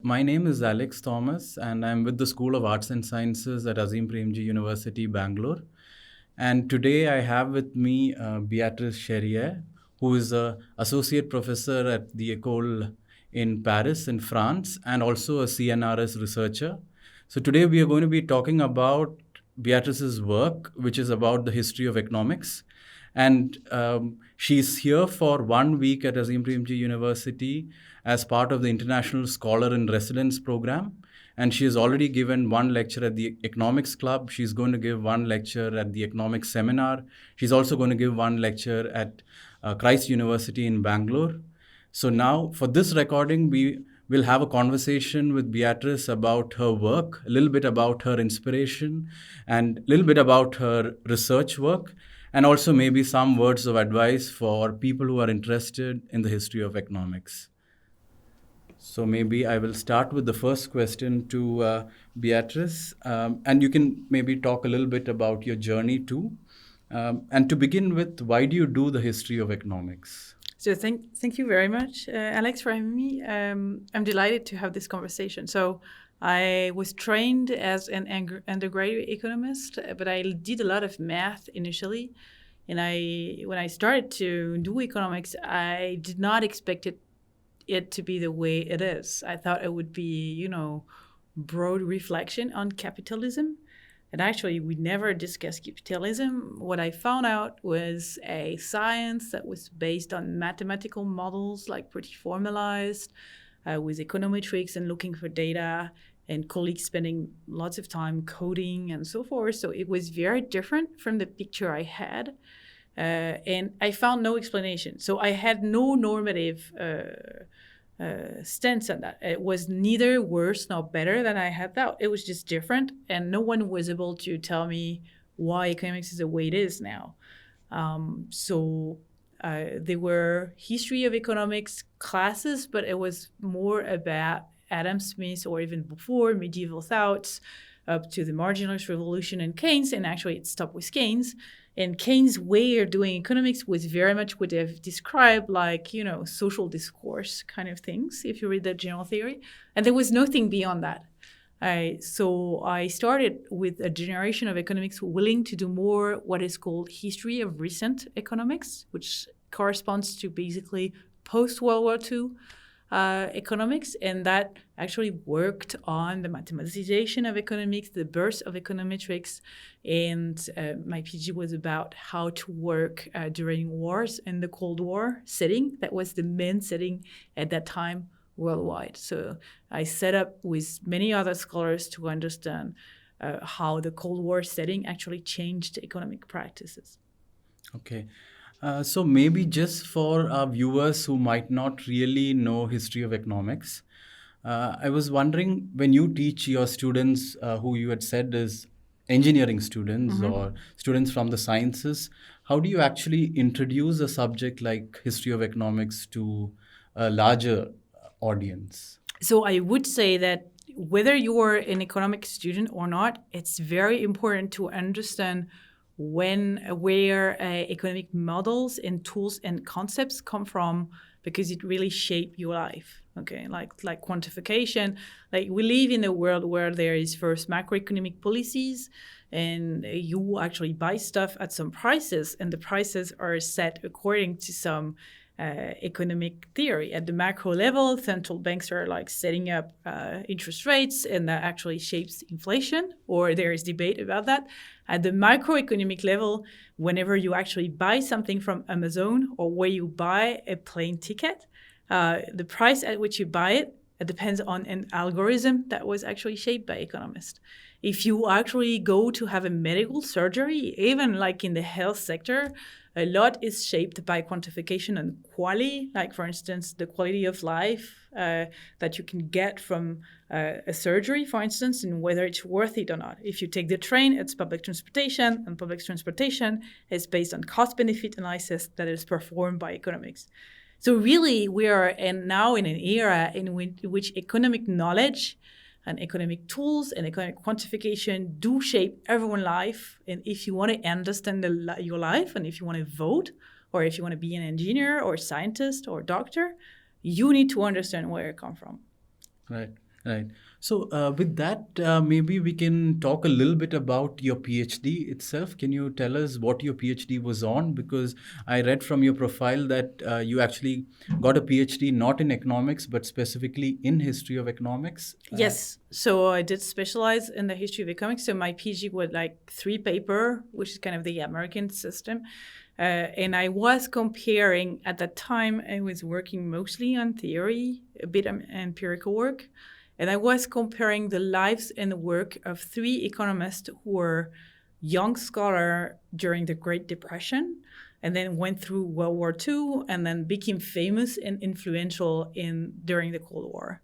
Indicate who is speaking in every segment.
Speaker 1: My name is Alex Thomas, and I'm with the School of Arts and Sciences at Azim Premji University, Bangalore. And today I have with me Beatrice Cherrier, who is a associate professor at the École in Paris, in France, and also a CNRS researcher. So today we are going to be talking about Beatrice's work, which is about the history of economics. And she's here for 1 week at Azim Premji University as part of the International Scholar in Residence program. And she has already given one lecture at the Economics Club. She's going to give one lecture at the Economics Seminar. She's also going to give one lecture at Christ University in Bangalore. So now, for this recording, we will have a conversation with Beatrice about her work, a little bit about her inspiration, and a little bit about her research work, and also maybe some words of advice for people who are interested in the history of economics. So maybe I will start with the first question to Beatrice, and you can maybe talk a little bit about your journey too. And to begin with, why do you do the history of economics?
Speaker 2: So thank you very much, Alex, for having me. I'm delighted to have this conversation. So I was trained as an undergraduate economist, but I did a lot of math initially. And when I started to do economics, I did not expect it to be the way it is. I thought it would be, broad reflection on capitalism. And actually, we never discussed capitalism. What I found out was a science that was based on mathematical models, like pretty formalized, with econometrics and looking for data, and colleagues spending lots of time coding and so forth. So it was very different from the picture I had. And I found no explanation. So I had no normative stance on that. It was neither worse nor better than I had thought. It was just different, and no one was able to tell me why economics is the way it is now. So there were history of economics classes, but it was more about Adam Smith or even before medieval thoughts up to the marginalist revolution and Keynes, and actually it stopped with Keynes. And Keynes' way of doing economics was very much what they've described, like, social discourse kind of things, if you read the general theory. And there was nothing beyond that. So I started with a generation of economics willing to do more what is called history of recent economics, which corresponds to basically post-World War II economics, and that actually worked on the mathematization of economics, the birth of econometrics, and my PhD was about how to work during wars in the Cold War setting. That was the main setting at that time worldwide. So I set up with many other scholars to understand how the Cold War setting actually changed economic practices.
Speaker 1: Okay. So maybe just for our viewers who might not really know history of economics, I was wondering, when you teach your students who you had said is engineering students or students from the sciences, how do you actually introduce a subject like history of economics to a larger audience?
Speaker 2: So I would say that whether you're an economics student or not, it's very important to understand where economic models and tools and concepts come from, because it really shape your life. Okay, like quantification. Like, we live in a world where there is first macroeconomic policies, and you actually buy stuff at some prices, and the prices are set according to some economic theory. At the macro level, central banks are like setting up interest rates, and that actually shapes inflation, or there is debate about that. At the microeconomic level, whenever you actually buy something from Amazon, or where you buy a plane ticket, the price at which you buy it depends on an algorithm that was actually shaped by economists. If you actually go to have a medical surgery, even like in the health sector, a lot is shaped by quantification and quality, like, for instance, the quality of life that you can get from a surgery, for instance, and whether it's worth it or not. If you take the train, it's public transportation, and public transportation is based on cost-benefit analysis that is performed by economics. So really, we are now in an era in which economic knowledge and economic tools and economic quantification do shape everyone's life. And if you want to understand your life, and if you want to vote, or if you want to be an engineer or scientist or doctor, you need to understand where it comes from.
Speaker 1: Right. Right. So, with that, maybe we can talk a little bit about your PhD itself. Can you tell us what your PhD was on? Because I read from your profile that you actually got a PhD not in economics, but specifically in history of economics.
Speaker 2: Yes. So I did specialize in the history of economics. So my PhD was like 3 paper, which is kind of the American system. And I was comparing at that time, I was working mostly on theory, a bit of empirical work. And I was comparing the lives and the work of 3 economists who were young scholar during the Great Depression and then went through World War II and then became famous and influential during the Cold War.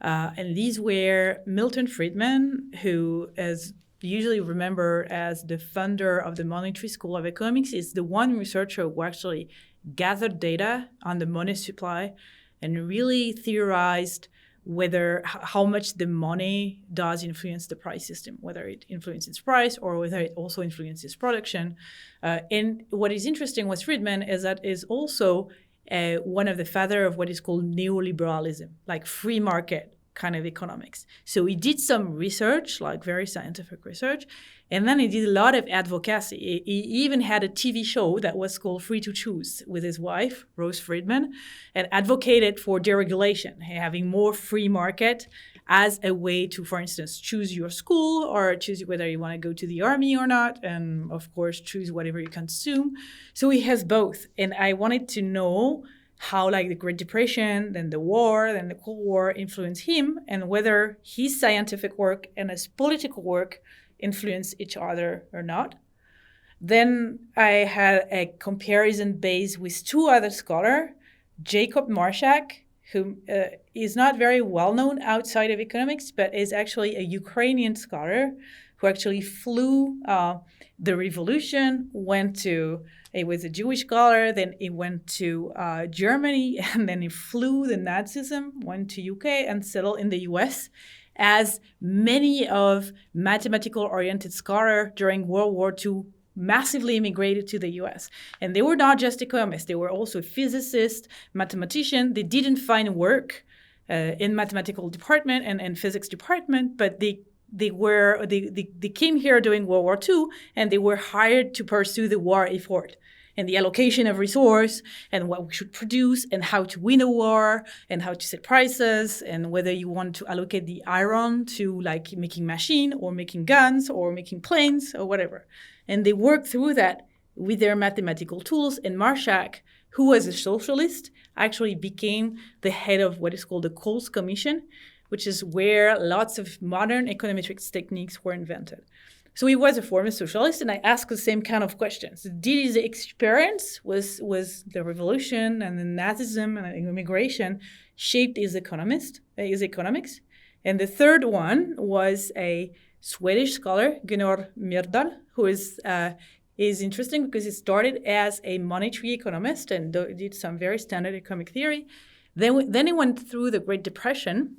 Speaker 2: And these were Milton Friedman, who is usually remembered as the founder of the Monetary School of Economics, is the one researcher who actually gathered data on the money supply and really theorized how much the money does influence the price system, whether it influences price or whether it also influences production. And what is interesting with Friedman is that is also one of the father of what is called neoliberalism, like free market kind of economics. So he did some research, like very scientific research, and then he did a lot of advocacy. He even had a TV show that was called Free to Choose with his wife, Rose Friedman, and advocated for deregulation, having more free market as a way to, for instance, choose your school or choose whether you want to go to the army or not, and of course, choose whatever you consume. So he has both. And I wanted to know how like the Great Depression, then the war, then the Cold War influenced him, and whether his scientific work and his political work influence each other or not. Then I had a comparison base with 2 other scholars, Jacob Marshak, who is not very well known outside of economics, but is actually a Ukrainian scholar who actually flew the revolution, he was a Jewish scholar, then he went to Germany, and then he flew the Nazism, went to UK, and settled in the US, as many of mathematical-oriented scholars during World War II massively immigrated to the US. And they were not just economists, they were also physicists, mathematicians. They didn't find work in mathematical department and physics department, but they came here during World War II, and they were hired to pursue the war effort and the allocation of resource and what we should produce and how to win a war and how to set prices and whether you want to allocate the iron to like making machine or making guns or making planes or whatever. And they worked through that with their mathematical tools. And Marshak, who was a socialist, actually became the head of what is called the Coles Commission, which is where lots of modern econometrics techniques were invented. So he was a former socialist, and I asked the same kind of questions. Did his experience was the revolution and the Nazism and immigration shaped his economics? And the third one was a Swedish scholar, Gunnar Myrdal, who is interesting because he started as a monetary economist and did some very standard economic theory. Then he went through the Great Depression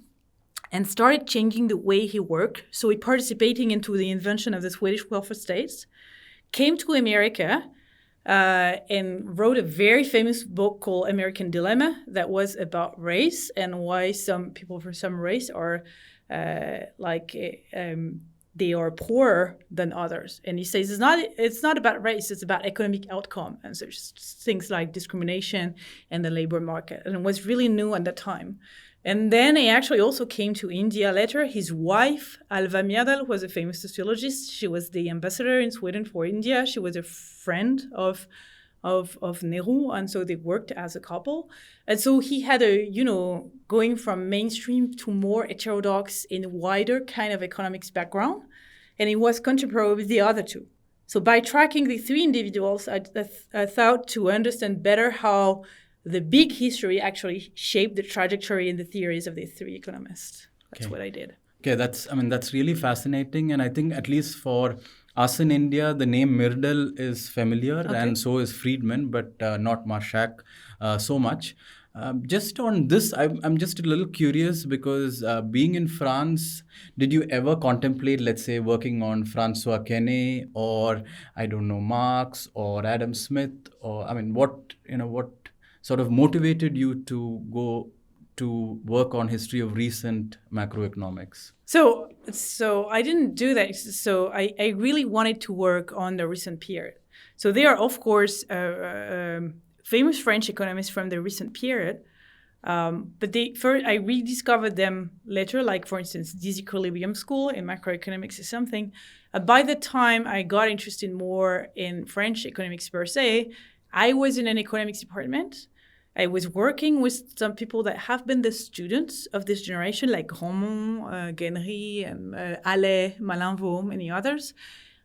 Speaker 2: and started changing the way he worked. So he participating into the invention of the Swedish welfare states, came to America and wrote a very famous book called American Dilemma that was about race and why some people from some race are they are poorer than others. And he says it's not about race, it's about economic outcome. And so things like discrimination and the labor market. And it was really new at that time. And then he actually also came to India later. His wife, Alva Myrdal, was a famous sociologist. She was the ambassador in Sweden for India. She was a friend of Nehru, and so they worked as a couple. And so he had going from mainstream to more heterodox in wider kind of economics background, and he was contemporary with the other two. So by tracking the 3 individuals, I thought to understand better how the big history actually shaped the trajectory and the theories of the 3 economists. That's what I did.
Speaker 1: Okay, that's really fascinating. And I think at least for us in India, the name Myrdal is familiar, and so is Friedman, but not Marshak so much. Just on this, I'm just a little curious because being in France, did you ever contemplate, let's say, working on Francois Quesnay or, I don't know, Marx or Adam Smith? Or, what sort of motivated you to go to work on history of recent macroeconomics?
Speaker 2: So I didn't do that. So I really wanted to work on the recent period. So there are, of course, famous French economists from the recent period. But first, I rediscovered them later, like, for instance, disequilibrium school in macroeconomics is something. By the time I got interested more in French economics per se, I was in an economics department. I was working with some people that have been the students of this generation, like Grandmont, Guenry, and Allais, Malinvaud, many others.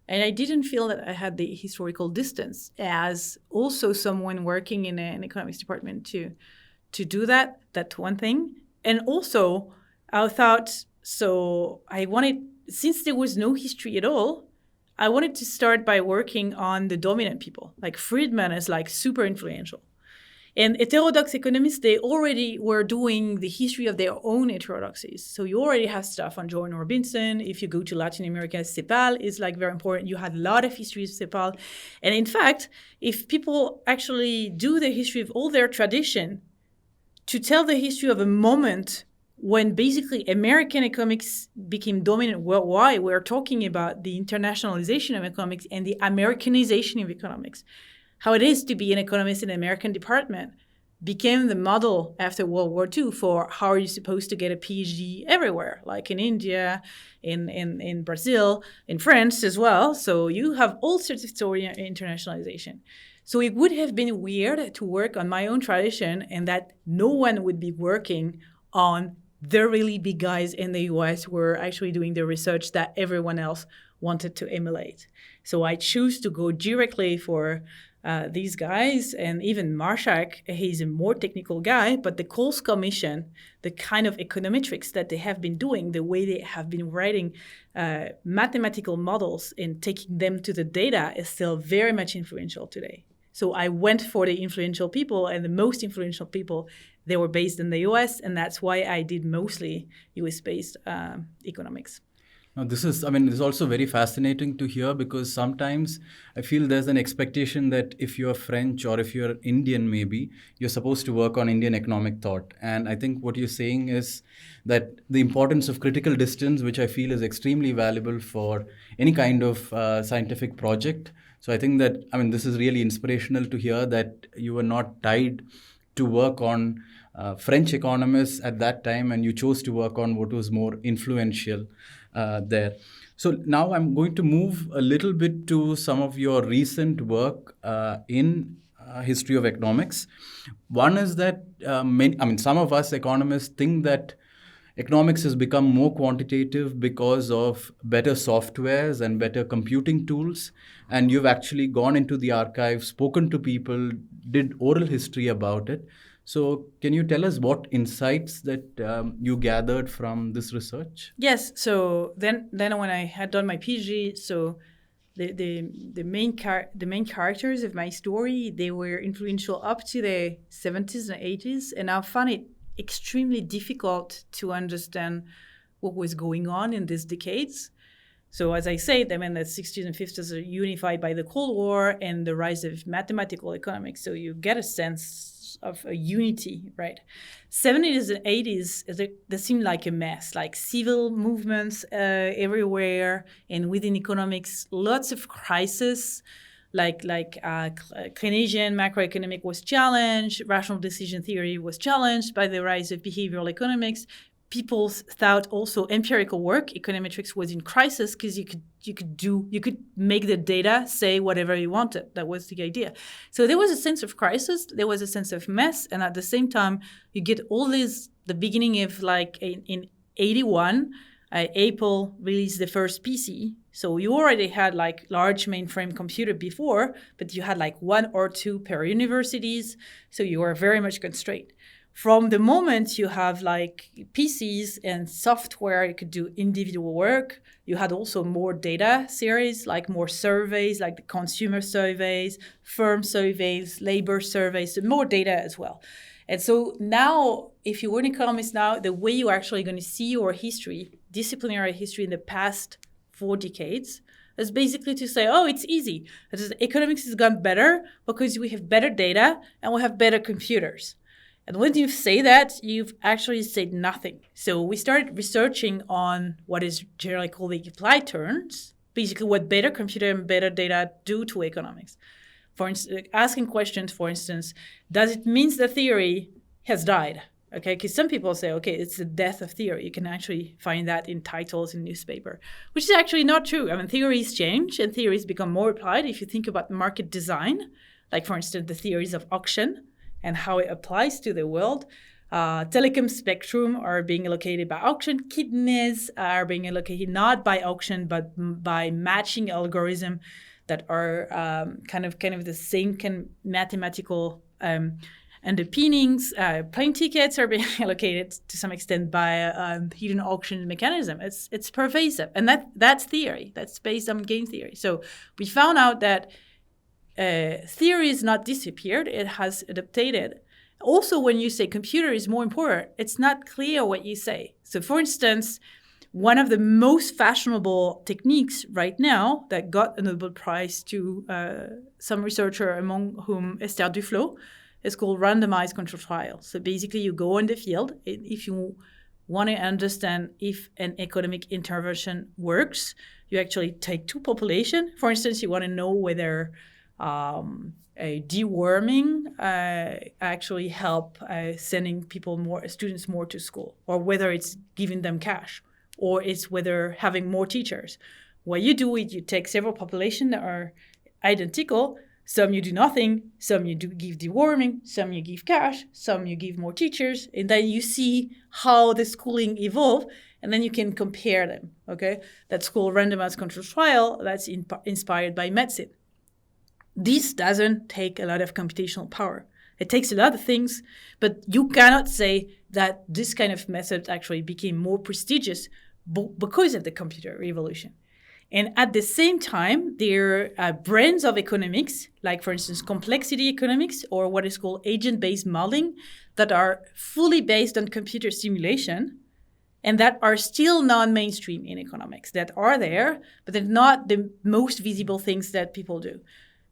Speaker 2: And I didn't feel that I had the historical distance as also someone working in an economics department to do that. That's one thing. And also, I thought, so I wanted, since there was no history at all, I wanted to start by working on the dominant people. Like Friedman is like super influential. And heterodox economists, they already were doing the history of their own heterodoxies. So you already have stuff on Jordan Robinson. If you go to Latin America, CEPAL is like very important. You had a lot of history of CEPAL. And in fact, if people actually do the history of all their tradition, to tell the history of a moment when basically American economics became dominant worldwide, we're talking about the internationalization of economics and the Americanization of economics. How it is to be an economist in an American department became the model after World War II for how are you supposed to get a Ph.D. everywhere, like in India, in Brazil, in France as well. So you have all sorts of story internationalization. So it would have been weird to work on my own tradition and that no one would be working on the really big guys in the US who were actually doing the research that everyone else wanted to emulate. So I choose to go directly for these guys, and even Marshak, he's a more technical guy, but the Coles Commission, the kind of econometrics that they have been doing, the way they have been writing mathematical models and taking them to the data is still very much influential today. So I went for the influential people, and the most influential people, they were based in the US, and that's why I did mostly US-based economics.
Speaker 1: Now, it's also very fascinating to hear, because sometimes I feel there's an expectation that if you're French or if you're Indian, maybe, you're supposed to work on Indian economic thought. And I think what you're saying is that the importance of critical distance, which I feel is extremely valuable for any kind of scientific project. So I think that, this is really inspirational to hear that you were not tied to work on French economists at that time, and you chose to work on what was more influential there. So now I'm going to move a little bit to some of your recent work in history of economics. One is that some of us economists think that economics has become more quantitative because of better softwares and better computing tools. And you've actually gone into the archive, spoken to people, did oral history about it. So can you tell us what insights that you gathered from this research?
Speaker 2: Yes. So then when I had done my PhD, so the main characters of my story, they were influential up to the 70s and 80s, and I found it extremely difficult to understand what was going on in these decades. So as I said, the 60s and 50s are unified by the Cold War and the rise of mathematical economics. So you get a sense of a unity, right? 70s and 80s, they seemed like a mess, like civil movements everywhere. And within economics, lots of crises, like Keynesian macroeconomic was challenged, rational decision theory was challenged by the rise of behavioral economics. People thought also empirical work, econometrics, was in crisis because you could make the data say whatever you wanted. That was the idea. So there was a sense of crisis, there was a sense of mess, and at the same time, you get all this. The beginning of in 81, Apple released the first PC. So you already had large mainframe computer before, but you had one or two per universities. So you were very much constrained. From the moment you have PCs and software, you could do individual work. You had also more data series, more surveys, like the consumer surveys, firm surveys, labor surveys, so more data as well. And so now, if you were an economist now, the way you're actually going to see your history, disciplinary history in the past 4 decades, is basically to say, oh, it's easy. Economics has gone better because we have better data and we have better computers. And when you say that, you've actually said nothing. So we started researching on what is generally called the applied terms, basically what better computer and better data do to economics. For instance, asking questions, for instance, does it mean the theory has died? Okay, because some people say, okay, it's the death of theory. You can actually find that in titles in newspaper, which is actually not true. I mean, theories change and theories become more applied. If you think about market design, like for instance, the theories of auction and how it applies to the world, telecom spectrum are being allocated by auction. Kidneys are being allocated not by auction, but by matching algorithm that are kind of the same mathematical underpinnings. Plane tickets are being allocated to some extent by a hidden auction mechanism. It's pervasive, and that's theory. That's based on game theory. So we found out that theory is not disappeared; it has adapted. Also, when you say computer is more important, it's not clear what you say. So, for instance, one of the most fashionable techniques right now that got a Nobel Prize to some researcher, among whom Esther Duflo, is called randomized control trial. So basically, you go in the field. If you want to understand if an economic intervention works, you actually take two populations. For instance, you want to know whether a deworming actually help sending students more to school, or whether it's giving them cash, or it's whether having more teachers. What you do is you take several populations that are identical. Some you do nothing, some you do give deworming, some you give cash, some you give more teachers, and then you see how the schooling evolve, and then you can compare them, okay? That's called randomized control trial. That's inspired by medicine. This doesn't take a lot of computational power. It takes a lot of things, but you cannot say that this kind of method actually became more prestigious because of the computer revolution. And at the same time, there are brands of economics, like, for instance, complexity economics or what is called agent-based modeling, that are fully based on computer simulation and that are still non-mainstream in economics, that are there, but they're not the most visible things that people do.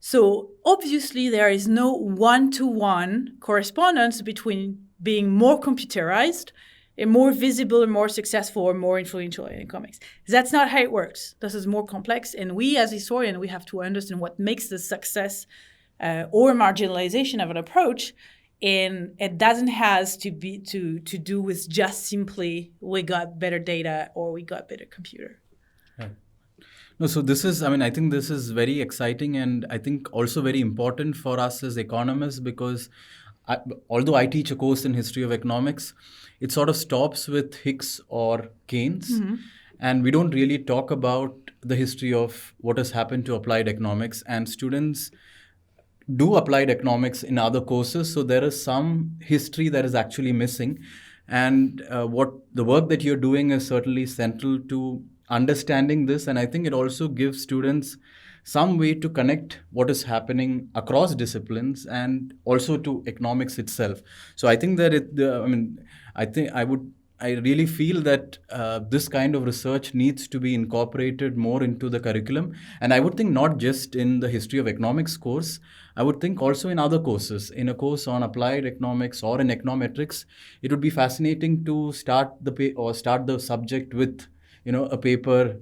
Speaker 2: So obviously, there is no one-to-one correspondence between being more computerized and more visible and more successful or more influential in economics. That's not how it works. This is more complex. And we as historians, we have to understand what makes the success or marginalization of an approach. And it doesn't have to be to do with just simply we got better data or we got better computer.
Speaker 1: Right. No, so this is, I think this is very exciting and I think also very important for us as economists because although I teach a course in history of economics, it sort of stops with Hicks or Keynes. Mm-hmm. And we don't really talk about the history of what has happened to applied economics. And students do applied economics in other courses. So there is some history that is actually missing. And what the work that you're doing is certainly central to understanding this. And I think it also gives students some way to connect what is happening across disciplines and also to economics itself. So I think that I really feel that this kind of research needs to be incorporated more into the curriculum. And I would think not just in the history of economics course, I would think also in other courses. In a course on applied economics or in econometrics, it would be fascinating to start the subject with, a paper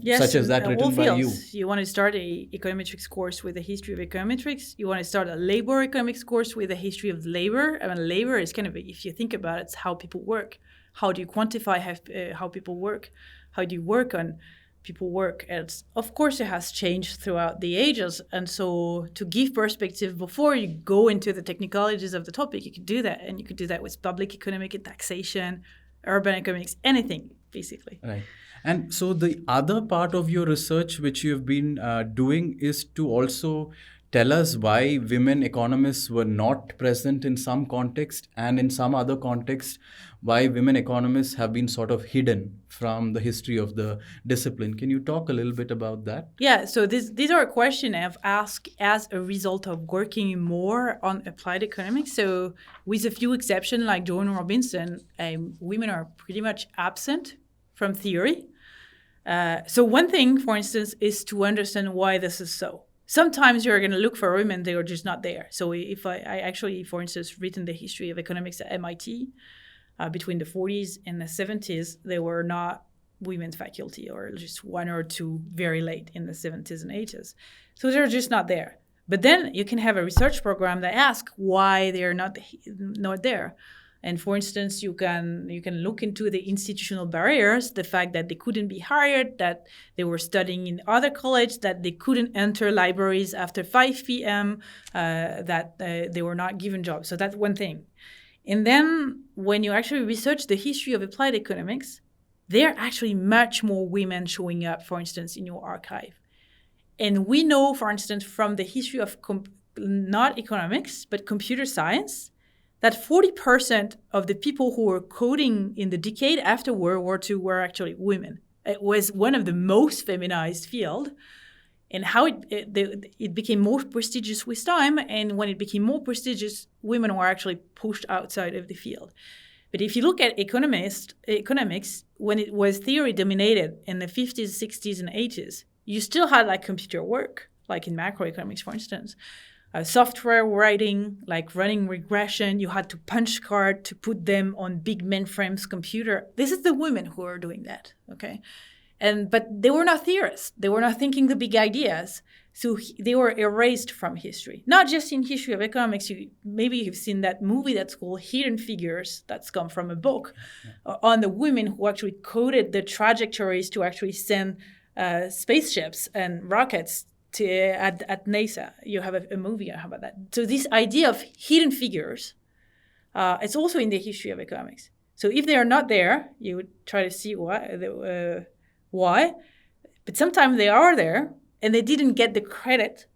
Speaker 2: yes,
Speaker 1: such as that written by you.
Speaker 2: You want to start a econometrics course with a history of econometrics. You want to start a labor economics course with a history of labor. I mean, labor is kind of, if you think about it, it's how people work. How do you quantify how people work? How do you work on people work? And of course, it has changed throughout the ages. And so to give perspective before you go into the technicalities of the topic, you could do that. And you could do that with public economic and taxation, urban economics, anything, basically.
Speaker 1: Right. And so the other part of your research, which you've been doing, is to also tell us why women economists were not present in some context, and in some other context, why women economists have been sort of hidden from the history of the discipline. Can you talk a little bit about that?
Speaker 2: Yeah, so these are a question I've asked as a result of working more on applied economics. So with a few exceptions like Joan Robinson, women are pretty much absent from theory. So one thing, for instance, is to understand why this is so. Sometimes you're going to look for women, they are just not there. So if I actually, for instance, written the history of economics at MIT between the 40s and the 70s, there were not women's faculty, or just one or two very late in the 70s and 80s. So they're just not there. But then you can have a research program that asks why they're not there. And for instance, you can look into the institutional barriers, the fact that they couldn't be hired, that they were studying in other college, that they couldn't enter libraries after 5 p.m., that they were not given jobs. So that's one thing. And then when you actually research the history of applied economics, there are actually much more women showing up, for instance, in your archive. And we know, for instance, from the history of not economics, but computer science, that 40% of the people who were coding in the decade after World War II were actually women. It was one of the most feminized fields. And how it became more prestigious with time, and when it became more prestigious, women were actually pushed outside of the field. But if you look at economics, when it was theory dominated in the 50s, 60s, and 80s, you still had like computer work, like in macroeconomics, for instance. Software writing, like running regression, you had to punch cards to put them on big mainframes computer. This is the women who are doing that, okay? But they were not theorists. They were not thinking the big ideas. So they were erased from history. Not just in history of economics. Maybe you've seen that movie that's called Hidden Figures, that's come from a book, on the women who actually coded the trajectories to actually send spaceships and rockets at NASA. You have a movie about that. So this idea of hidden figures, it's also in the history of economics. So if they are not there, you would try to see why. But sometimes they are there and they didn't get the credit.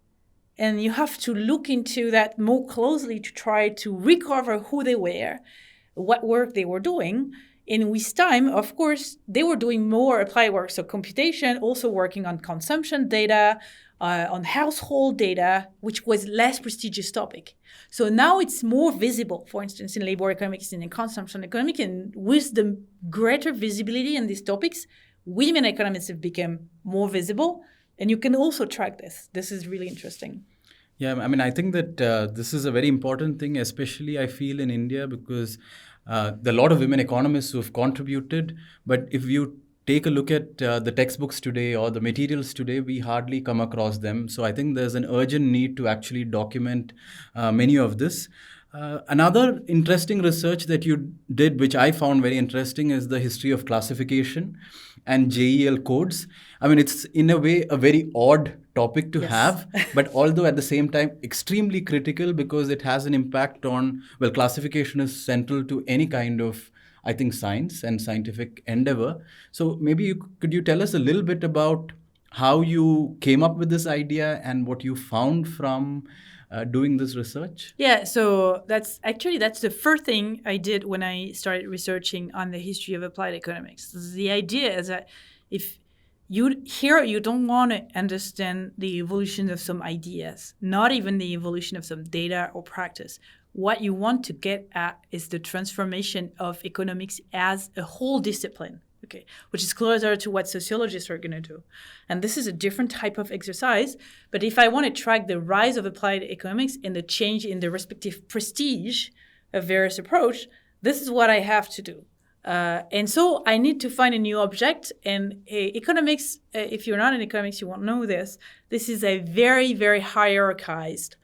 Speaker 2: And you have to look into that more closely to try to recover who they were, what work they were doing. And with time, of course, they were doing more applied work. So computation, also working on consumption data, on household data, which was less prestigious topic. So now it's more visible, for instance, in labor economics and in consumption economics, and with the greater visibility in these topics, women economists have become more visible. And you can also track this. This is really interesting.
Speaker 1: Yeah, I mean, I think that this is a very important thing, especially I feel in India, because there are a lot of women economists who have contributed. But if you take a look at the textbooks today or the materials today, we hardly come across them. So I think there's an urgent need to actually document many of this. Another interesting research that you did, which I found very interesting, is the history of classification and JEL codes. I mean, it's in a way a very odd topic to have, but although at the same time extremely critical, because it has an impact on, well, classification is central to any kind of, I think, science and scientific endeavor. So maybe could you tell us a little bit about how you came up with this idea and what you found from doing this research?
Speaker 2: Yeah, so that's the first thing I did when I started researching on the history of applied economics. The idea is that if you don't want to understand the evolution of some ideas, not even the evolution of some data or practice. What you want to get at is the transformation of economics as a whole discipline, okay, which is closer to what sociologists are going to do. And this is a different type of exercise. But if I want to track the rise of applied economics and the change in the respective prestige of various approach, this is what I have to do. And so I need to find a new object. And economics, if you're not in economics, you won't know this. This is a very, very hierarchized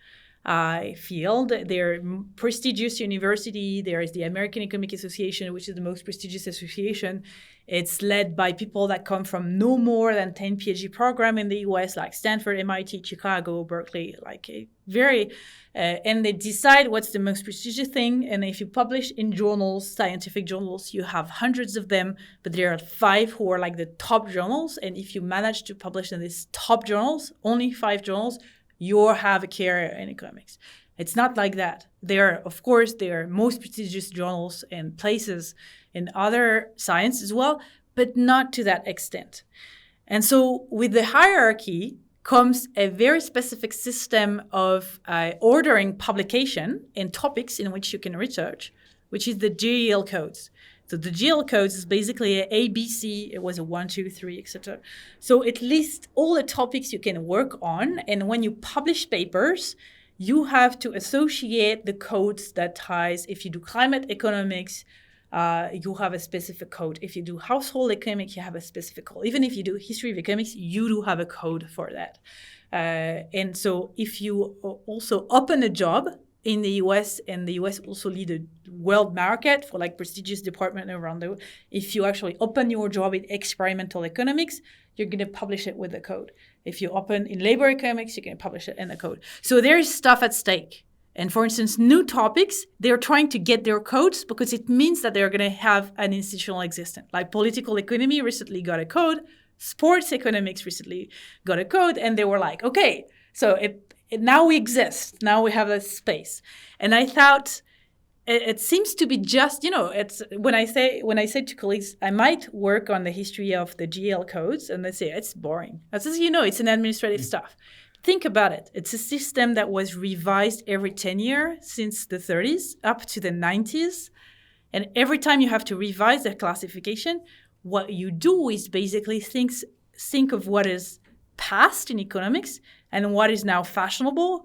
Speaker 2: field. There are prestigious university. There is the American Economic Association, which is the most prestigious association. It's led by people that come from no more than 10 PhD program in the US, like Stanford, MIT, Chicago, Berkeley, like a very, and they decide what's the most prestigious thing. And if you publish in journals, scientific journals, you have hundreds of them, but there are 5 who are like the top journals. And if you manage to publish in these top journals, only 5 journals, you have a career in economics. It's not like that. There are most prestigious journals and places in other science as well, but not to that extent. And so with the hierarchy comes a very specific system of ordering publication and topics in which you can research, which is the JEL codes. So the GL codes is basically a ABC. It was a 1, 2, 3, etc. So it lists all the topics you can work on. And when you publish papers, you have to associate the codes that ties. If you do climate economics, you have a specific code. If you do household economics, you have a specific code. Even if you do history of economics, you do have a code for that. And so if you also open a job in the US, and the US also lead a world market for like prestigious department around the world, if you actually open your job in experimental economics, you're going to publish it with a code. If you open in labor economics, you're going to publish it in a code. So there's stuff at stake. And for instance, new topics, they're trying to get their codes because it means that they're going to have an institutional existence. Like political economy recently got a code, sports economics recently got a code, and they were like, okay, so now we exist. Now we have a space. And I thought it seems to be just, it's when I say to colleagues, I might work on the history of the GL codes, and they say it's boring. I says, it's an administrative stuff. Think about it. It's a system that was revised every 10 years since the 30s up to the 90s. And every time you have to revise the classification, what you do is basically think of what is past in economics and what is now fashionable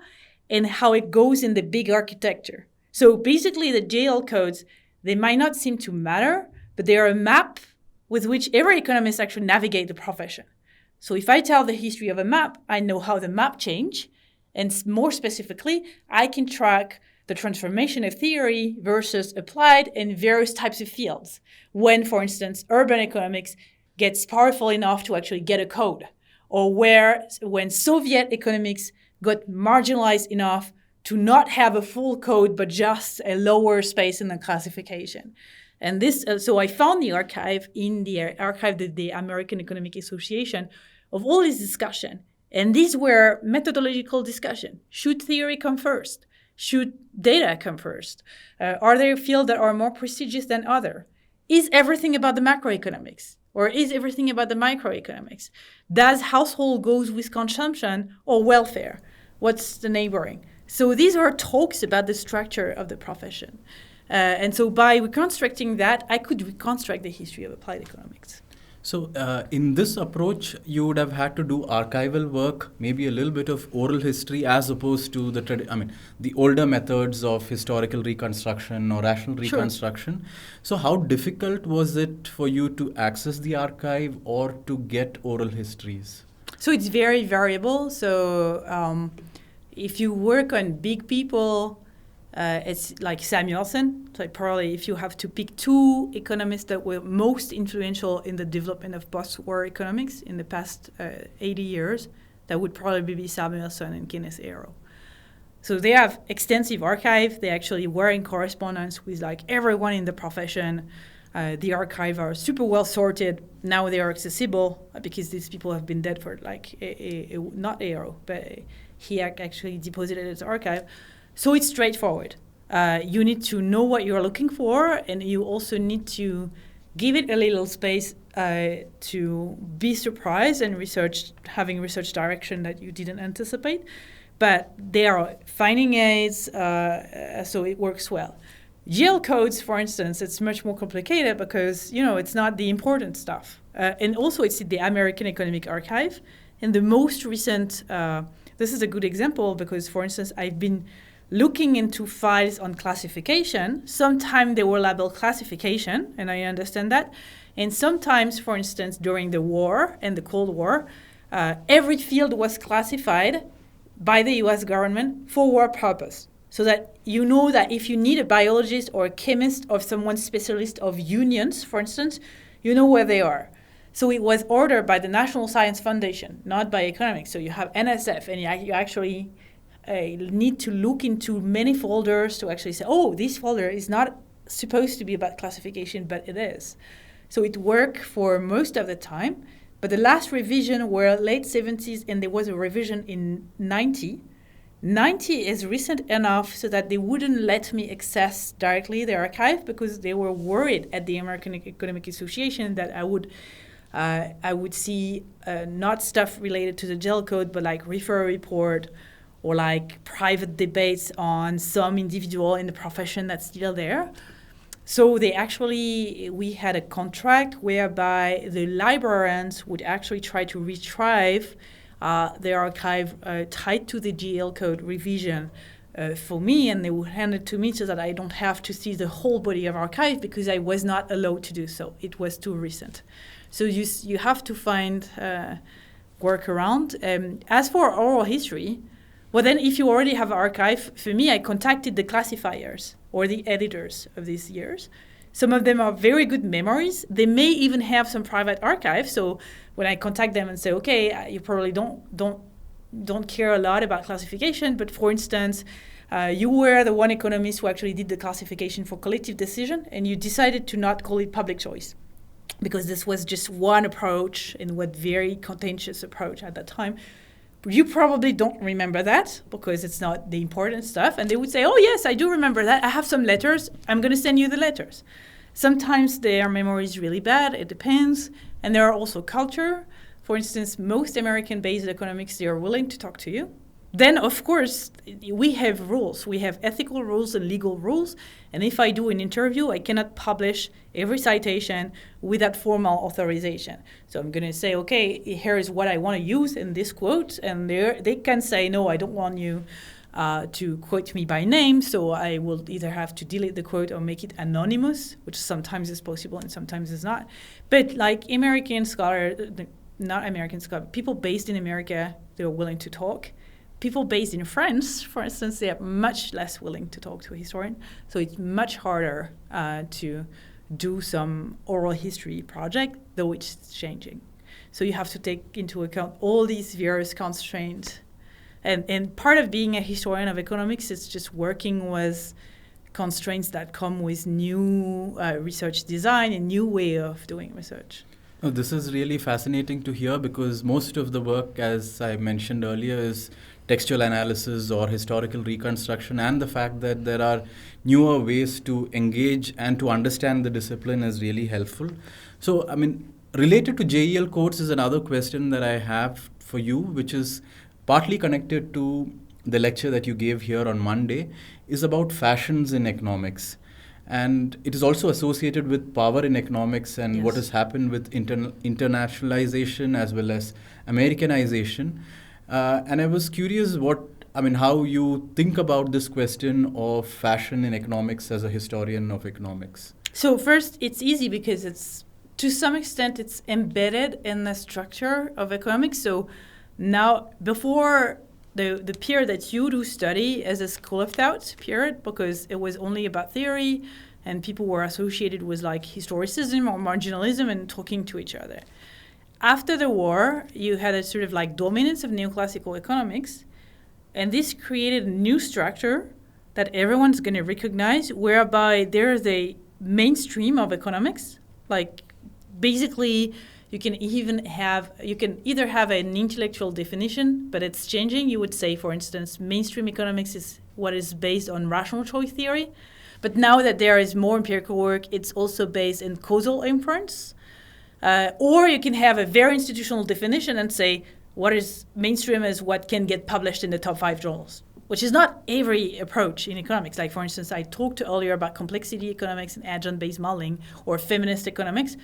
Speaker 2: and how it goes in the big architecture. So basically the JL codes, they might not seem to matter, but they are a map with which every economist actually navigate the profession. So if I tell the history of a map, I know how the map changed. And more specifically, I can track the transformation of theory versus applied in various types of fields. When, for instance, urban economics gets powerful enough to actually get a code, or when Soviet economics got marginalized enough to not have a full code, but just a lower space in the classification. And this, so I found the archive in the archive of the American Economic Association of all this discussion. And these were methodological discussion. Should theory come first? Should data come first? Are there fields that are more prestigious than other? Is everything about the macroeconomics? Or is everything about the microeconomics? Does household goes with consumption or welfare? What's the neighboring? So these are talks about the structure of the profession. And so by reconstructing that, I could reconstruct the history of applied economics.
Speaker 1: So in this approach, you would have had to do archival work, maybe a little bit of oral history, as opposed to the older methods of historical reconstruction or rational reconstruction. Sure. So how difficult was it for you to access the archive or to get oral histories?
Speaker 2: So it's very variable. So if you work on big people, it's like Samuelson. So probably if you have to pick two economists that were most influential in the development of post-war economics in the past 80 years, that would probably be Samuelson and Kenneth Arrow. So they have extensive archive. They actually were in correspondence with like everyone in the profession. The archive are super well sorted. Now they are accessible because these people have been dead for like not Arrow, but he actually deposited his archive. So it's straightforward. You need to know what you're looking for, and you also need to give it a little space to be surprised and having research direction that you didn't anticipate. But they are finding aids, so it works well. GL codes, for instance, it's much more complicated because, it's not the important stuff. And also it's in the American Economic Archive. And the most recent, this is a good example because, for instance, I've been looking into files on classification. Sometimes they were labeled classification, and I understand that. And sometimes, for instance, during the war and the Cold War, every field was classified by the US government for war purpose. So that you know that if you need a biologist or a chemist or someone specialist of unions, for instance, you know where they are. So it was ordered by the National Science Foundation, not by economics. So you have NSF, and you actually need to look into many folders to actually say, oh, this folder is not supposed to be about classification, but it is. So it worked for most of the time. But the last revision were late 70s, and there was a revision in 90. 90 is recent enough so that they wouldn't let me access directly the archive because they were worried at the American Economic Association that I would see not stuff related to the GEL code, but like refer report or like private debates on some individual in the profession that's still there. So we had a contract whereby the librarians would actually try to retrieve their archive tied to the GL code revision for me, and they would hand it to me so that I don't have to see the whole body of archive because I was not allowed to do so. It was too recent. So you have to find workaround. As for oral history, well, then if you already have archive, for me, I contacted the classifiers or the editors of these years. Some of them are very good memories. They may even have some private archive. So when I contact them and say, okay, you probably don't care a lot about classification, but for instance, you were the one economist who actually did the classification for collective decision, and you decided to not call it public choice, because this was just one approach and what very contentious approach at that time. You probably don't remember that because it's not the important stuff. And they would say, oh, yes, I do remember that. I have some letters. I'm going to send you the letters. Sometimes their memory is really bad. It depends. And there are also culture. For instance, most American-based economics, they are willing to talk to you. Then, of course, we have rules. We have ethical rules and legal rules. And if I do an interview, I cannot publish every citation without formal authorization. So I'm going to say, okay, here is what I want to use in this quote. And they can say, no, I don't want you to quote me by name. So I will either have to delete the quote or make it anonymous, which sometimes is possible and sometimes is not. But like American scholars, not American scholars, people based in America, they're willing to talk. People based in France, for instance, they are much less willing to talk to a historian. So it's much harder to do some oral history project, though it's changing. So you have to take into account all these various constraints. And part of being a historian of economics is just working with constraints that come with new research design and new way of doing research.
Speaker 1: Oh, this is really fascinating to hear, because most of the work, as I mentioned earlier, is textual analysis or historical reconstruction, and the fact that there are newer ways to engage and to understand the discipline is really helpful. So, I mean, related to JEL codes is another question that I have for you, which is partly connected to the lecture that you gave here on Monday, is about fashions in economics. And it is also associated with power in economics and
Speaker 2: Yes.
Speaker 1: what has happened with internationalization as well as Americanization. And I was curious how you think about this question of fashion in economics as a historian of economics.
Speaker 2: So first, it's easy because to some extent, it's embedded in the structure of economics. So now, before the period that you do study as a school of thought period, because it was only about theory and people were associated with like historicism or marginalism and talking to each other. After the war, you had a sort of like dominance of neoclassical economics, and this created a new structure that everyone's going to recognize, whereby there is a mainstream of economics. Like basically, you can either have an intellectual definition, but it's changing. You would say, for instance, mainstream economics is what is based on rational choice theory. But now that there is more empirical work, it's also based in causal inference. Or you can have a very institutional definition and say what is mainstream is what can get published in the top 5 journals, which is not every approach in economics. Like, for instance, I talked earlier about complexity economics and agent-based modeling or feminist economics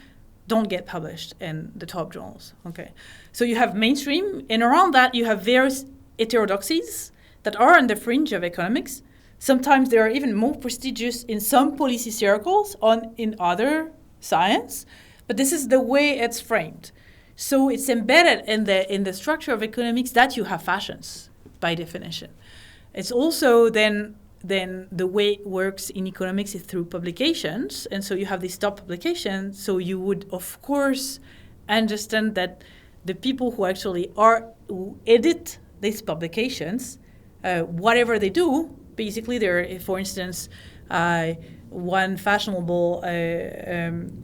Speaker 2: don't get published in the top journals. Okay, so you have mainstream, and around that you have various heterodoxies that are on the fringe of economics. Sometimes they are even more prestigious in some policy circles in other science. But this is the way it's framed. So it's embedded in the structure of economics that you have fashions, by definition. It's also then the way it works in economics is through publications. And so you have these top publications. So you would, of course, understand that the people who edit these publications, whatever they do, basically they're, for instance, one fashionable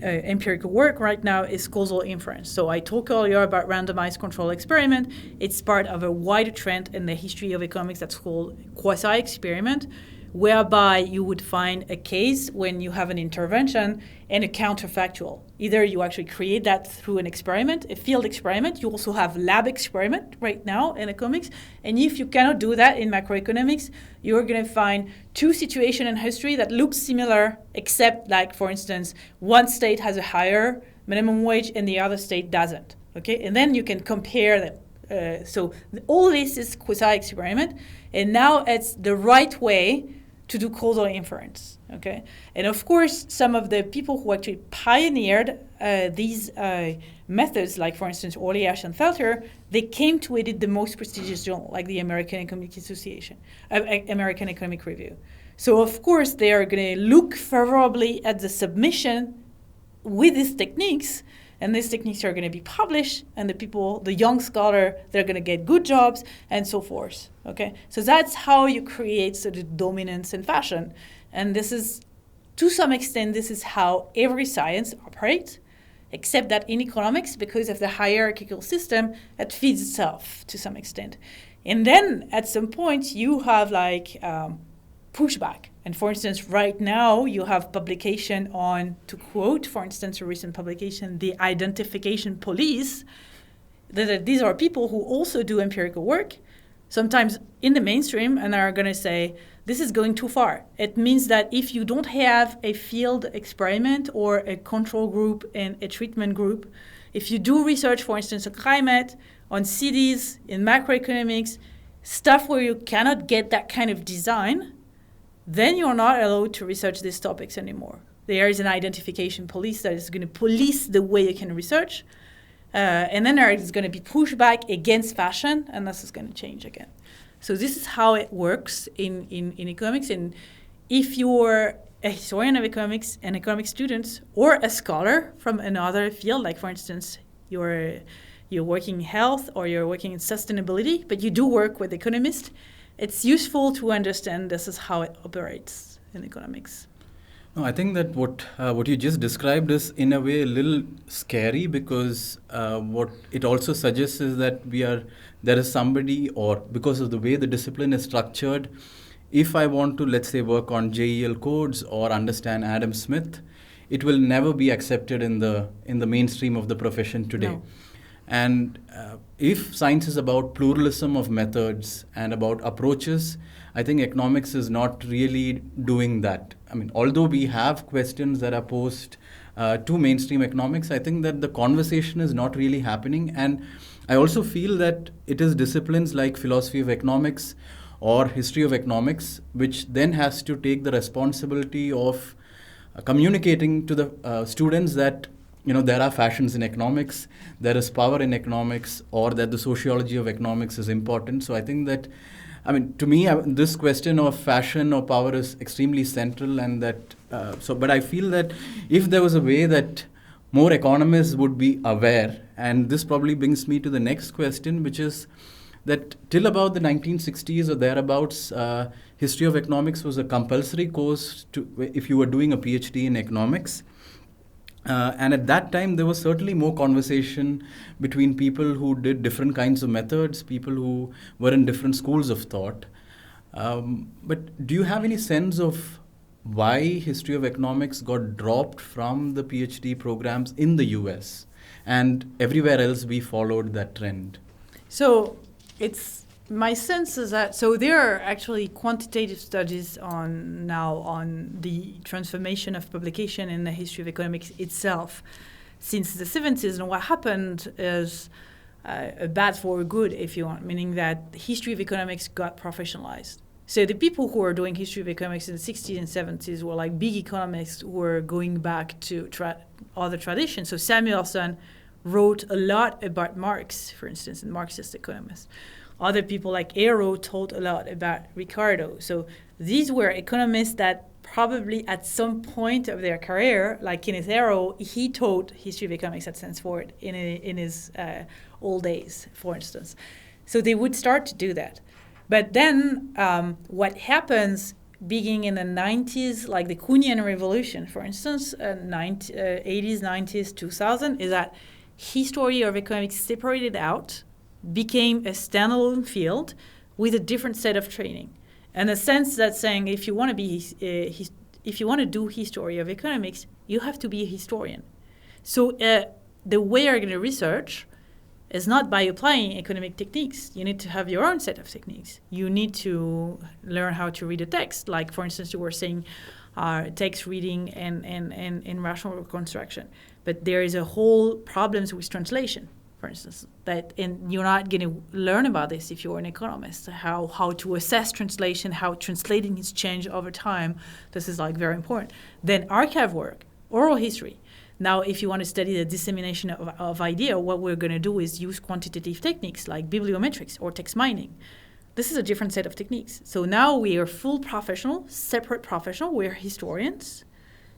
Speaker 2: empirical work right now is causal inference. So I talked earlier about randomized control experiment. It's part of a wider trend in the history of economics that's called quasi-experiment, whereby you would find a case when you have an intervention and a counterfactual. Either you actually create that through an experiment, a field experiment. You also have lab experiment right now in economics. And if you cannot do that in macroeconomics, you're going to find two situations in history that look similar, except like, for instance, one state has a higher minimum wage and the other state doesn't. Okay, and then you can compare them. So all this is quasi-experiment, and now it's the right way to do causal inference. Okay, and of course, some of the people who actually pioneered these methods, like for instance Orliash and Felter, they came to edit the most prestigious journal, like the American Economic Association, American Economic Review. So of course, they are going to look favorably at the submission with these techniques, and these techniques are going to be published, and the young scholar, they're going to get good jobs, and so forth. Okay, so that's how you create sort of dominance in fashion, and this is, to some extent, this is how every science operates, except that in economics, because of the hierarchical system, it feeds itself to some extent, and then at some point you have like pushback. And for instance, right now you have publication on, to quote, for instance, a recent publication, the identification police, that these are people who also do empirical work, sometimes in the mainstream, and are going to say, this is going too far. It means that if you don't have a field experiment or a control group and a treatment group, if you do research, for instance, on climate, on cities, in macroeconomics, stuff where you cannot get that kind of design, then you're not allowed to research these topics anymore. There is an identification police that is going to police the way you can research. And then there is going to be pushback against fashion, and this is going to change again. So this is how it works in economics. And if you're a historian of economics, an economic student, or a scholar from another field, like for instance, you're working in health or you're working in sustainability, but you do work with economists, it's useful to understand this is how it operates in economics.
Speaker 1: No, I think that what you just described is in a way a little scary, because what it also suggests is that there is somebody, or because of the way the discipline is structured, if I want to, let's say, work on JEL codes or understand Adam Smith, it will never be accepted in the mainstream of the profession today.
Speaker 2: No.
Speaker 1: And if science is about pluralism of methods and about approaches, I think economics is not really doing that. I mean, although we have questions that are posed to mainstream economics, I think that the conversation is not really happening. And I also feel that it is disciplines like philosophy of economics or history of economics, which then has to take the responsibility of communicating to the students that there are fashions in economics, there is power in economics, or that the sociology of economics is important. So I think that, to me, this question of fashion or power is extremely central, and that, but I feel that if there was a way that more economists would be aware, and this probably brings me to the next question, which is that till about the 1960s or thereabouts, history of economics was a compulsory course if you were doing a PhD in economics. And at that time, there was certainly more conversation between people who did different kinds of methods, people who were in different schools of thought. But do you have any sense of why history of economics got dropped from the PhD programs in the US, and everywhere else we followed that trend?
Speaker 2: So my sense is that, so there are actually quantitative studies on the transformation of publication in the history of economics itself since the 70s. And what happened is a bad for a good, if you want, meaning that the history of economics got professionalized. So the people who were doing history of economics in the 60s and 70s were like big economists who were going back to other traditions. So Samuelson wrote a lot about Marx, for instance, and Marxist economists. Other people like Arrow taught a lot about Ricardo. So these were economists that probably at some point of their career, like Kenneth Arrow, he taught history of economics at Stanford in his old days, for instance. So they would start to do that. But then what happens beginning in the 90s, like the Kuhnian Revolution, for instance, 80s, 90s, 2000, is that history of economics separated out, became a standalone field with a different set of training. And the sense that saying if you want to do history of economics, you have to be a historian. So the way you're going to research is not by applying economic techniques. You need to have your own set of techniques. You need to learn how to read a text. Like, for instance, you were saying text reading and rational reconstruction. But there is a whole problems with translation, for instance, and you're not going to learn about this if you're an economist, how to assess translation, how translating is changed over time. This is like very important. Then archive work, oral history. Now, if you want to study the dissemination of idea, what we're going to do is use quantitative techniques like bibliometrics or text mining. This is a different set of techniques. So now we are full professional, separate professional. We're historians.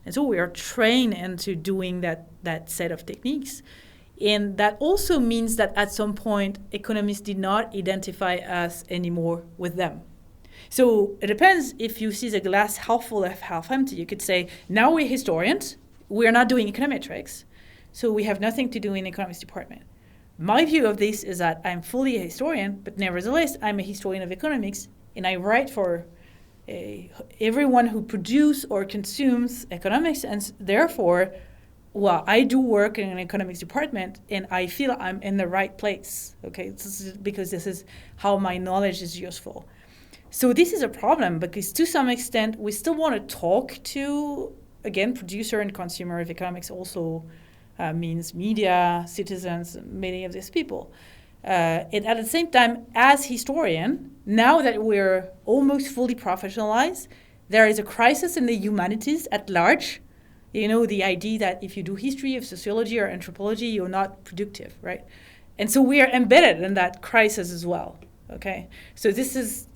Speaker 2: And so we are trained into doing that set of techniques. And that also means that at some point, economists did not identify us anymore with them. So it depends if you see the glass half full or half empty. You could say, now we're historians. We're not doing econometrics, so we have nothing to do in the economics department. My view of this is that I'm fully a historian, but nevertheless, I'm a historian of economics, and I write for everyone who produces or consumes economics, and therefore, well, I do work in an economics department, and I feel I'm in the right place, okay? Because this is how my knowledge is useful. So this is a problem, because to some extent, we still want to talk to, again, producer and consumer of economics also means media, citizens, many of these people. And at the same time, as historian, now that we're almost fully professionalized, there is a crisis in the humanities at large. You know, the idea that if you do history of sociology or anthropology, you're not productive, right? And so we are embedded in that crisis as well, okay? So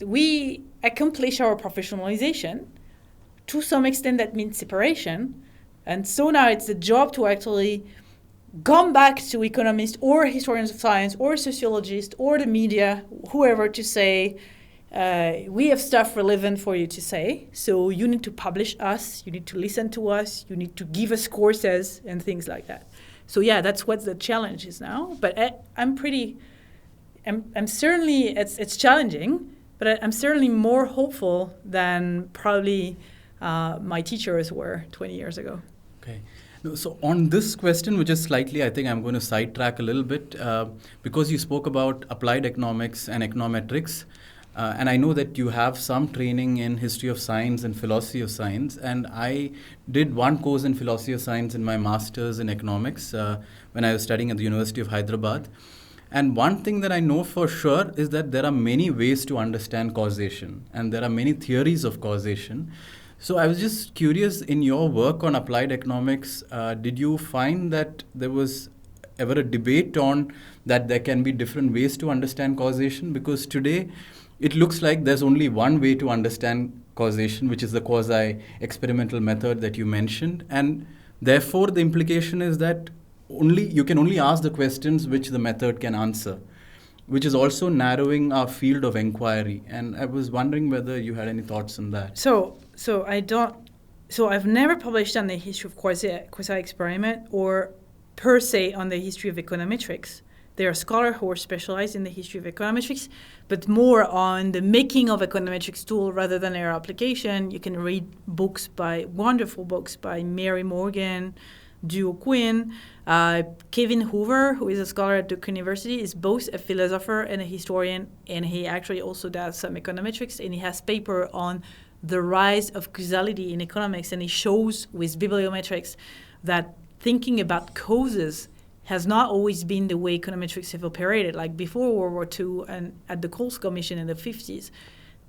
Speaker 2: we accomplish our professionalization. To some extent, that means separation. And so now it's the job to actually come back to economists or historians of science or sociologists or the media, whoever, to say, we have stuff relevant for you to say. So you need to publish us, you need to listen to us, you need to give us courses and things like that. So yeah, that's what the challenge is now. But I'm certainly, it's challenging, but I'm certainly more hopeful than probably my teachers were 20 years ago.
Speaker 1: Okay. So on this question, which is slightly, I think I'm going to sidetrack a little bit, because you spoke about applied economics and econometrics, and I know that you have some training in history of science and philosophy of science, and I did one course in philosophy of science in my master's in economics when I was studying at the University of Hyderabad. And one thing that I know for sure is that there are many ways to understand causation, and there are many theories of causation. So I was just curious, in your work on applied economics, did you find that there was ever a debate on that there can be different ways to understand causation? Because today it looks like there's only one way to understand causation, which is the quasi-experimental method that you mentioned. And therefore, the implication is that you can only ask the questions which the method can answer, which is also narrowing our field of inquiry. And I was wondering whether you had any thoughts on that.
Speaker 2: So I've never published on the history of quasi-experiment or per se on the history of econometrics. There are scholars who are specialized in the history of econometrics, but more on the making of econometrics tool rather than their application. You can read wonderful books by Mary Morgan, Duo Quinn. Kevin Hoover, who is a scholar at Duke University, is both a philosopher and a historian, and he actually also does some econometrics, and he has paper on the rise of causality in economics, and he shows with bibliometrics that thinking about causes has not always been the way econometrics have operated. Like before World War II and at the Coles Commission in the 50s,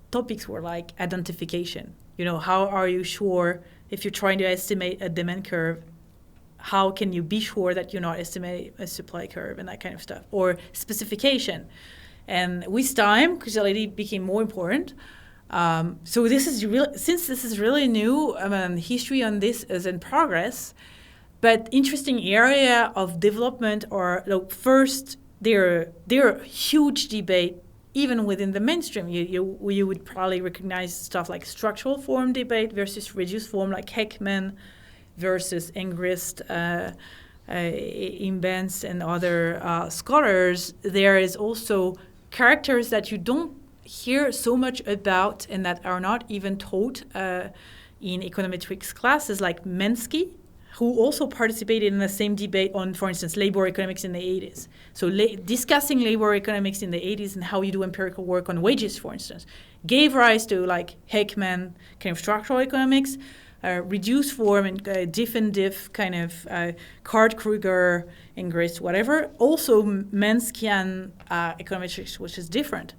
Speaker 2: topics were like identification. You know, how are you sure if you're trying to estimate a demand curve, how can you be sure that you're not estimating a supply curve and that kind of stuff? Or specification. And with time, causality became more important. So this is since this is really new, history on this is in progress. But interesting area of development are, first, there are huge debate even within the mainstream. You would probably recognize stuff like structural form debate versus reduced form, like Heckman versus Engrist, Imbens, and other scholars. There is also characters that you don't hear so much about and that are not even taught in econometrics classes, like Minsky, who also participated in the same debate on, for instance, labor economics in the 80s. So discussing labor economics in the 80s and how you do empirical work on wages, for instance, gave rise to like Heckman kind of structural economics, reduced form and diff and diff kind of Card-Kruger, Ingres, whatever. Also Manskian econometrics, which is different.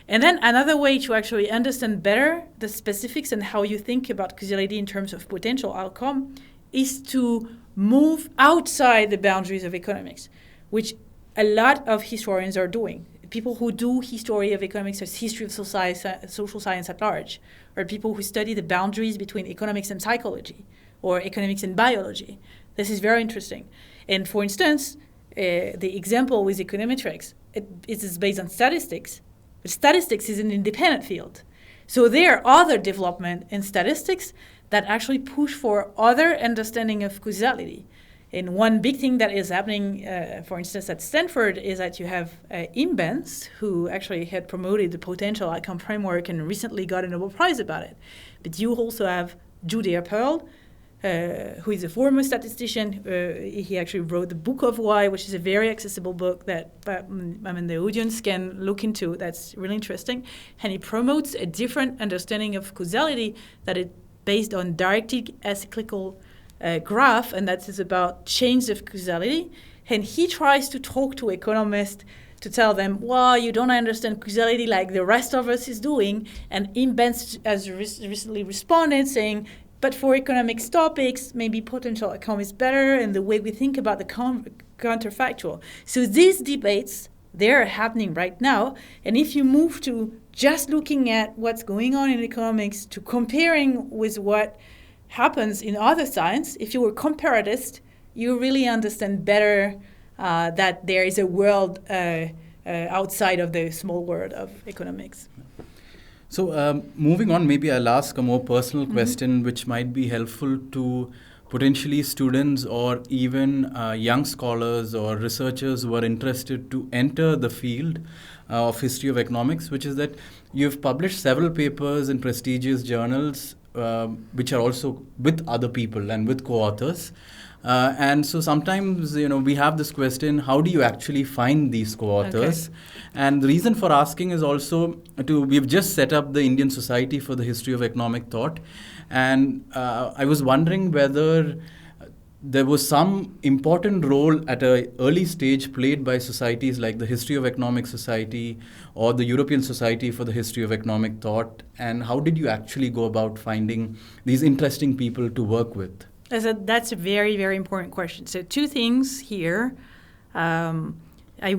Speaker 2: And then another way to actually understand better the specifics and how you think about causality in terms of potential outcome is to move outside the boundaries of economics, which a lot of historians are doing. People who do history of economics as history of social science at large, or people who study the boundaries between economics and psychology, or economics and biology. This is very interesting. And for instance, the example with econometrics, it is based on statistics, but statistics is an independent field. So there are other development in statistics that actually push for other understanding of causality. And one big thing that is happening, for instance, at Stanford is that you have Imbens, who actually had promoted the potential outcome framework and recently got a Nobel Prize about it. But you also have Judea Pearl, who is a former statistician. He actually wrote the Book of Why, which is a very accessible book that the audience can look into. That's really interesting. And he promotes a different understanding of causality that is based on directed acyclical graph, and that is about change of causality. And he tries to talk to economists to tell them, well, you don't understand causality like the rest of us is doing. And Imbens has recently responded saying, but for economics topics, maybe potential outcome is better, and the way we think about the counterfactual. So these debates, they're happening right now. And if you move to just looking at what's going on in economics to comparing with what happens in other science, if you were comparatist, you really understand better that there is a world outside of the small world of economics.
Speaker 1: So moving on, maybe I'll ask a more personal question, which might be helpful to potentially students or even young scholars or researchers who are interested to enter the field of history of economics, which is that you've published several papers in prestigious journals, which are also with other people and with co-authors. And so sometimes, we have this question, how do you actually find these co-authors? Okay. And the reason for asking is also we've just set up the Indian Society for the History of Economic Thought. And I was wondering whether there was some important role at an early stage played by societies like the History of Economic Society or the European Society for the History of Economic Thought. And how did you actually go about finding these interesting people to work with?
Speaker 2: That's a very, very important question. So two things here. I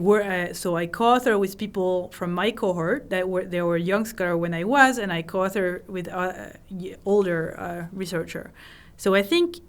Speaker 2: co-author with people from my cohort they were young scholar when I was, and I co-author with older researcher. So I think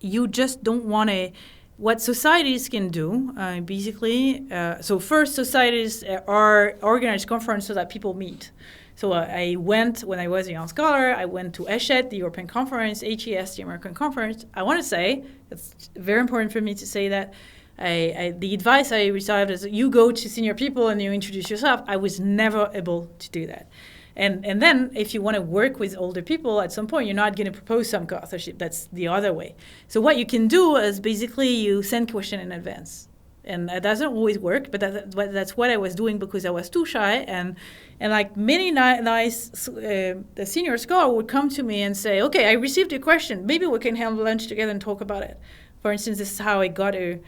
Speaker 2: you just don't want to. What societies can do, basically. So first, societies are organized conferences so that people meet. So I went, when I was a young scholar, I went to ESHET, the European Conference, HES, the American Conference. I want to say, it's very important for me to say that the advice I received is you go to senior people and you introduce yourself. I was never able to do that. And then if you want to work with older people, at some point, you're not going to propose some co-authorship. That's the other way. So what you can do is basically you send question in advance. And that doesn't always work, but that's what I was doing because I was too shy. And like many nice the senior scholar would come to me and say, okay, I received your question. Maybe we can have lunch together and talk about it. For instance, this is how I got a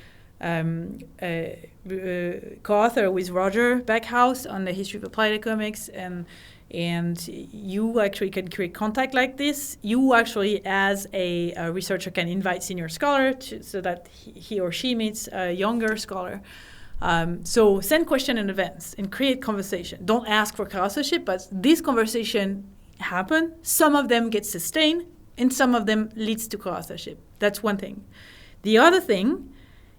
Speaker 2: co-author with Roger Backhouse on the history of applied economics, and you actually can create contact like this. You actually, as a researcher, can invite senior scholar so that he or she meets a younger scholar. So send question in advance and create conversation. Don't ask for co-authorship, but these conversations happen. Some of them get sustained, and some of them leads to co-authorship. That's one thing. The other thing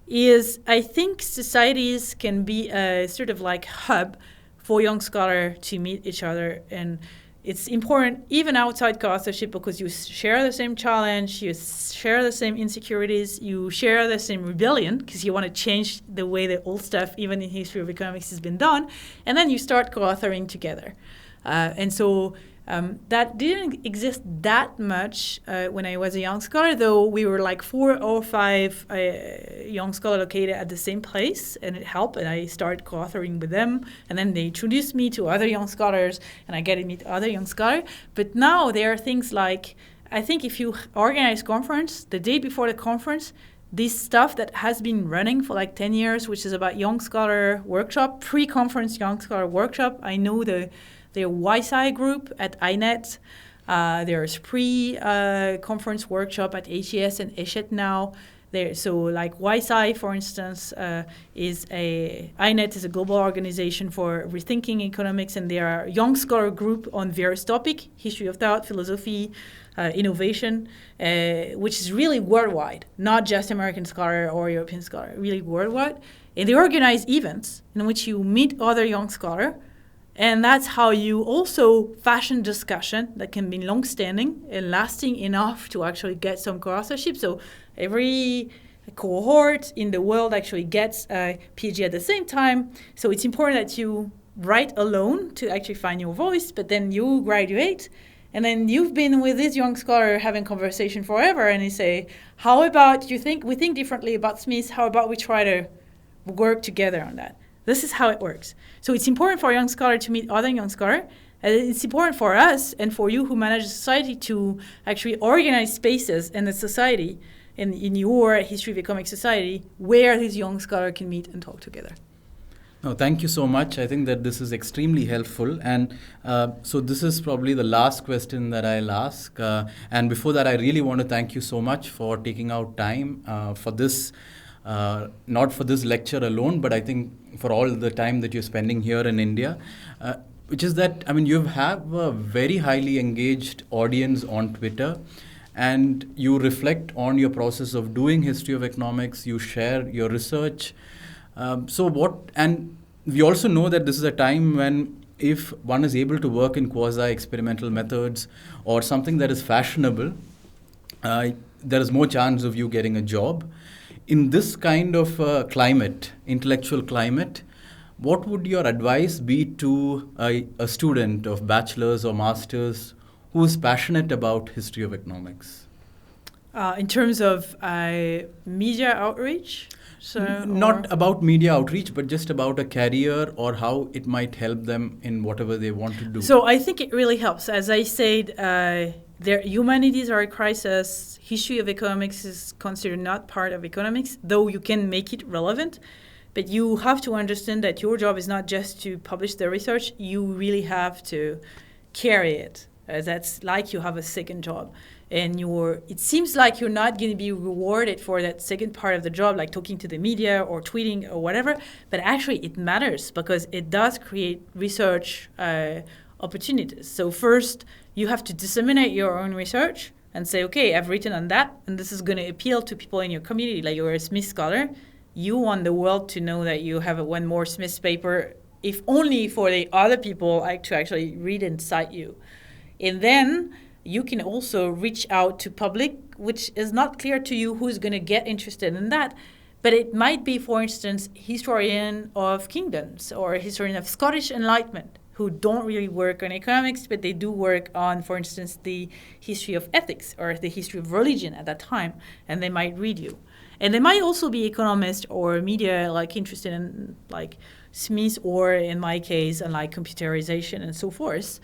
Speaker 2: is I think societies can be a sort of like hub for young scholars to meet each other. And it's important even outside co-authorship because you share the same challenge, you share the same insecurities, you share the same rebellion because you want to change the way the old stuff, even in history of economics, has been done. And then you start co-authoring together. And so That didn't exist that much when I was a young scholar, though we were like 4 or 5 young scholars located at the same place, and it helped, and I started co-authoring with them, and then they introduced me to other young scholars, and I get to meet other young scholars. But now there are things like, I think if you organize conference, the day before the conference, this stuff that has been running for like 10 years, which is about young scholar workshop, pre-conference young scholar workshop. I know the YSI group at INET. There's pre-conference workshop at HES and ESHET now. So like YSI, for instance, INET is a global organization for rethinking economics, and there are young scholar group on various topics, history of thought, philosophy, innovation, which is really worldwide, not just American scholar or European scholar, really worldwide. And they organize events in which you meet other young scholars. And that's how you also fashion discussion that can be long-standing and lasting enough to actually get some co-authorship. So every cohort in the world actually gets a PhD at the same time. So it's important that you write alone to actually find your voice, but then you graduate, and then you've been with this young scholar having conversation forever, and you say, how about we think differently about Smith, how about we try to work together on that? This is how it works. So it's important for a young scholar to meet other young scholars. It's important for us and for you who manage the society to actually organize spaces in the society, in your history of economic society, where these young scholars can meet and talk together.
Speaker 1: No, thank you so much. I think that this is extremely helpful. And so this is probably the last question that I'll ask. And before that, I really want to thank you so much for taking out time for this. Not for this lecture alone, but I think for all the time that you're spending here in India, which is that, I mean, you have a very highly engaged audience on Twitter, and you reflect on your process of doing history of economics, you share your research. And we also know that this is a time when if one is able to work in quasi-experimental methods or something that is fashionable, there is more chance of you getting a job. In this kind of climate, intellectual climate, what would your advice be to a student of bachelor's or master's who is passionate about history of economics?
Speaker 2: In terms of media outreach?
Speaker 1: Not about media outreach, but just about a career or how it might help them in whatever they want to do.
Speaker 2: So I think it really helps. As I said, humanities are a crisis. History of economics is considered not part of economics, though you can make it relevant. But you have to understand that your job is not just to publish the research. You really have to carry it. That's like you have a second job. And it seems like you're not going to be rewarded for that second part of the job, like talking to the media or tweeting or whatever. But actually, it matters because it does create research opportunities. So first, you have to disseminate your own research and say, okay, I've written on that, and this is going to appeal to people in your community. Like you're a Smith scholar, you want the world to know that you have one more Smith paper, if only for the other people to actually read and cite you. And then you can also reach out to public, which is not clear to you who's going to get interested in that. But it might be, for instance, historian of kingdoms or historian of Scottish Enlightenment, who don't really work on economics, but they do work on, for instance, the history of ethics or the history of religion at that time, and they might read you. And they might also be economists or media interested in Smith or, in my case, in computerization and so forth.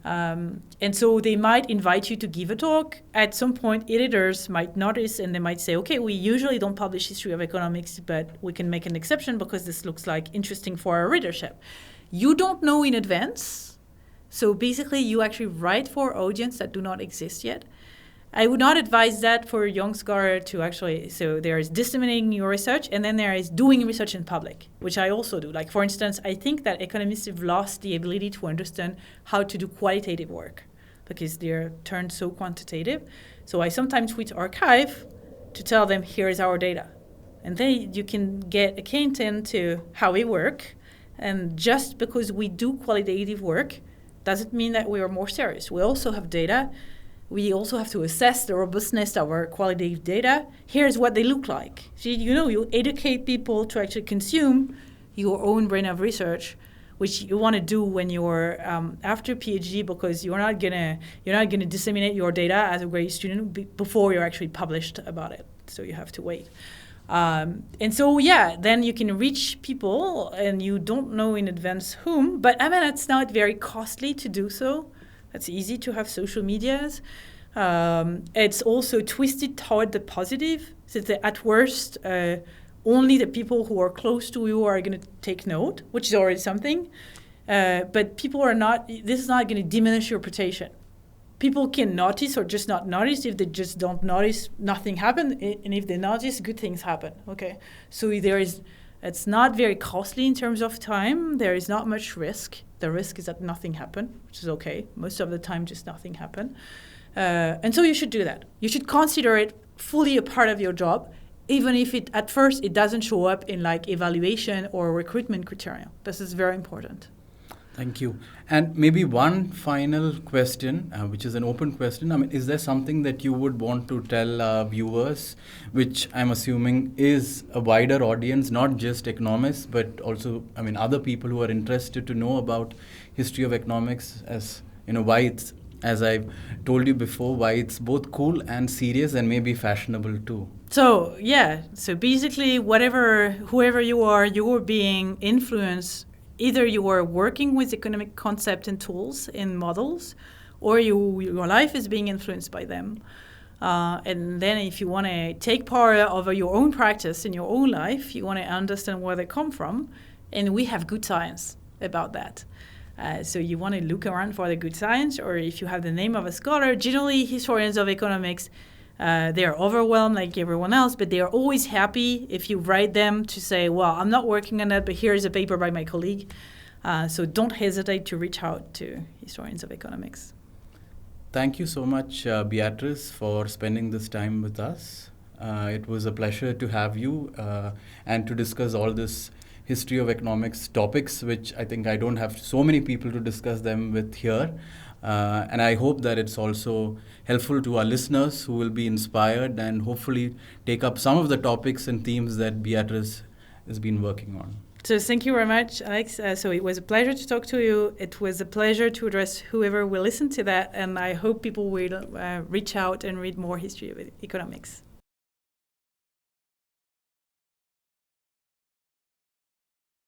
Speaker 2: And so they might invite you to give a talk. At some point, editors might notice and they might say, okay, we usually don't publish history of economics, but we can make an exception because this looks interesting for our readership. You don't know in advance. So basically, you actually write for audience that do not exist yet. I would not advise that for a young scholar to actually, so there is disseminating your research, and then there is doing research in public, which I also do. For instance, I think that economists have lost the ability to understand how to do qualitative work because they're turned so quantitative. So I sometimes tweet Archive to tell them, here is our data. And then you can get acquainted to how we work. And just because we do qualitative work doesn't mean that we are more serious. We also have data. We also have to assess the robustness of our qualitative data. Here's what they look like. So, you educate people to actually consume your own brain of research which you want to do when you're after PhD, because you're not gonna disseminate your data as a grad student before you're actually published about it. So you have to wait. And so, yeah, then you can reach people and you don't know in advance whom, but I mean, it's not very costly to do so. It's easy to have social medias. It's also twisted toward the positive, so that at worst, only the people who are close to you are going to take note, which is already something. But people are not, this is not going to diminish your reputation. People can notice or just not notice. If they just don't notice, nothing happened. And if they notice, good things happen. Okay, so it's not very costly in terms of time. There is not much risk. The risk is that nothing happened, which is okay. Most of the time, just nothing happened. And so you should do that. You should consider it fully a part of your job, even if at first it doesn't show up in like evaluation or recruitment criteria. This is very important.
Speaker 1: Thank you. And maybe one final question, which is an open question. I mean, is there something that you would want to tell viewers, which I'm assuming is a wider audience, not just economists, but also, I mean, other people who are interested to know about history of economics, as you know, why it's, as I've told you before, why it's both cool and serious and maybe fashionable too.
Speaker 2: So yeah, so basically, whoever you are, you're being influenced. Either you are working with economic concepts and tools and models, or your life is being influenced by them. And then if you want to take part over your own practice in your own life, you want to understand where they come from. And we have good science about that. So you want to look around for the good science, or if you have the name of a scholar, generally historians of economics, they are overwhelmed like everyone else, but they are always happy if you write them to say, well, I'm not working on that, but here's a paper by my colleague. So don't hesitate to reach out to historians of economics.
Speaker 1: Thank you so much, Beatrice, for spending this time with us. It was a pleasure to have you and to discuss all this history of economics topics, which I think I don't have so many people to discuss them with here. And I hope that it's also helpful to our listeners who will be inspired and hopefully take up some of the topics and themes that Beatrice has been working on.
Speaker 2: So thank you very much, Alex. So it was a pleasure to talk to you. It was a pleasure to address whoever will listen to that. And I hope people will reach out and read more history of economics.